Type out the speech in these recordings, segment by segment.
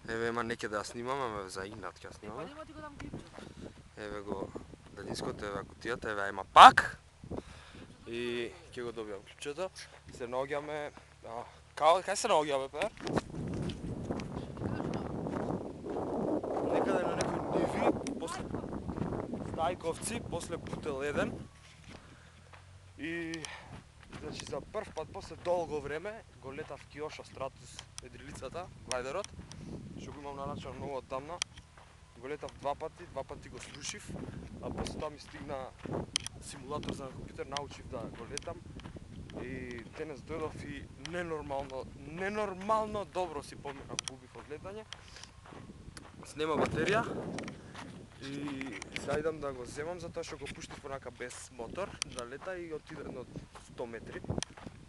Еве ема неќе да ја снимаме, ама за инат ќе ја снимаме. Нема ти го дам клипчето. Еве го далинското, еве кутијата, еве има пак. И ќе го добијам клипчето. Се наоѓаме, кај се наоѓаме, пе? Некаде на некој ниви, после Стајковци, после Бутел 1. И значи за прв пат после долго време го летав Киошо Стратус едрилицата, глайдерот, што го имам наначено многу одамна. Го летав два пати го срушив, а после тоа ми стигна симулатор за компјутер, научив да го летам. И денес дојдов и ненормално добро си поминав, губив од летање. Снема батерија и сега идам да го земам затоа што го пуштив онака без мотор да лета и отиде на 100 метри.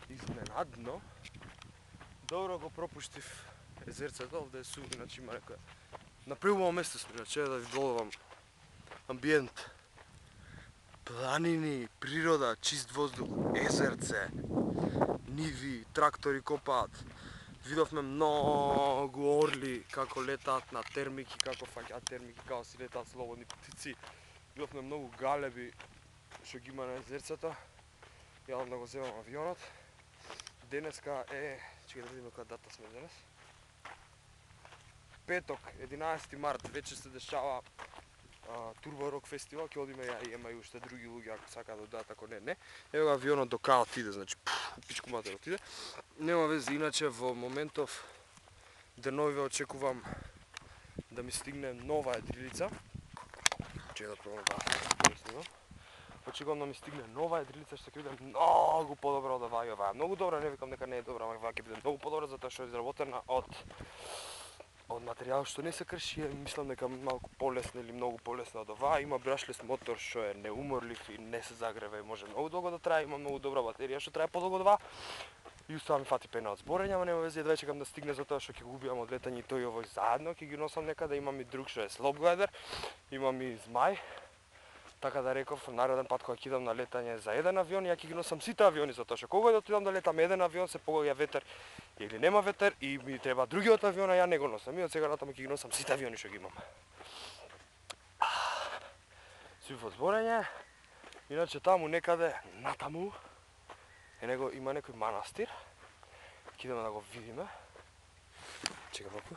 Изненадно добро го пропуштив езерцето, овде е сув, иначе има некоја на преубаво место сме, иначе да ви вдолувам амбиент. Планини, природа, чист воздух, езерце, ниви, трактори копаат. Видовме многу орли како летаат на термики, како фаќаат термики, како си летаат слободни птици. Видовме многу галеби што ги има на езерцето. Јадам да го земам авионот. Денеска е, чекај да видиме која дата сме денес. Петок, 11 март, вече се дешава Турбо Рок фестивал, ќе одиме ја и ема и уште други луѓе ако сакаат да одат, ако не. Ево авионот до као отиде, значи пичку матер отиде. Нема везе, иначе во моментов деновиве очекувам да ми стигне нова едрилица. Чекај да пробам да снимам. Очекувам да ми стигне нова едрилица што ќе биде многу подобра од оваа. Оваа е многу добра, не викам дека не е добра, ама оваа ќе биде многу подобра затоа што е изработена од материјал што не се крши, мислам дека малку полесна или многу полесна од оваа. Има брашлес мотор што е неуморлив и не се загрева и може многу долго да трае, има многу добра батерија што трае подолго од оваа. И устава ми фати пена од зборење, ама нема везе, едва чекам да стигне затоа што ќе го убијам од летање и тој и овој заедно, ќе ги носам некаде, имам и друг што е слоп глайдер, имам и змај. Така да реков, нареден пат кога ќе идам на летање за еден авион, ја ќе ги носам сите авиони затоа што кога да отидам да летам еден авион се погаѓа ветер или нема ветер и ми треба другиот авион, а ја не го носам. И од сега натаму ќе ги носам сите авиони што ги имам. Сви во зборење. Иначе таму некаде натаму има некој манастир. Ќе идеме да го видиме. Чекај малку.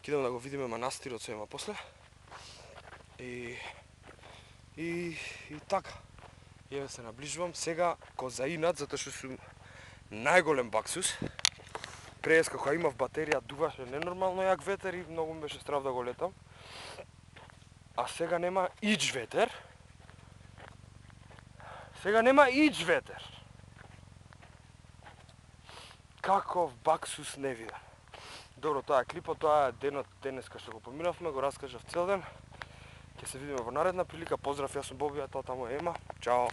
Ќе идеме да го видиме манастирот со има после. И така. Еве се наближувам сега ко за инат затоа што сум најголем баксус. Преска кога имав батерија дуваше ненормално јак ветер и многу ми беше страв да го летам. А сега нема ич ветер. Каков баксус невиден. Добро, тоа е клипот, тоа е денот денеска што го поминавме, го раскажав цел ден. Ќе се видиме во наредна прилика. Поздрав, јас сум Боби, а тоа таму е Ема. Чао!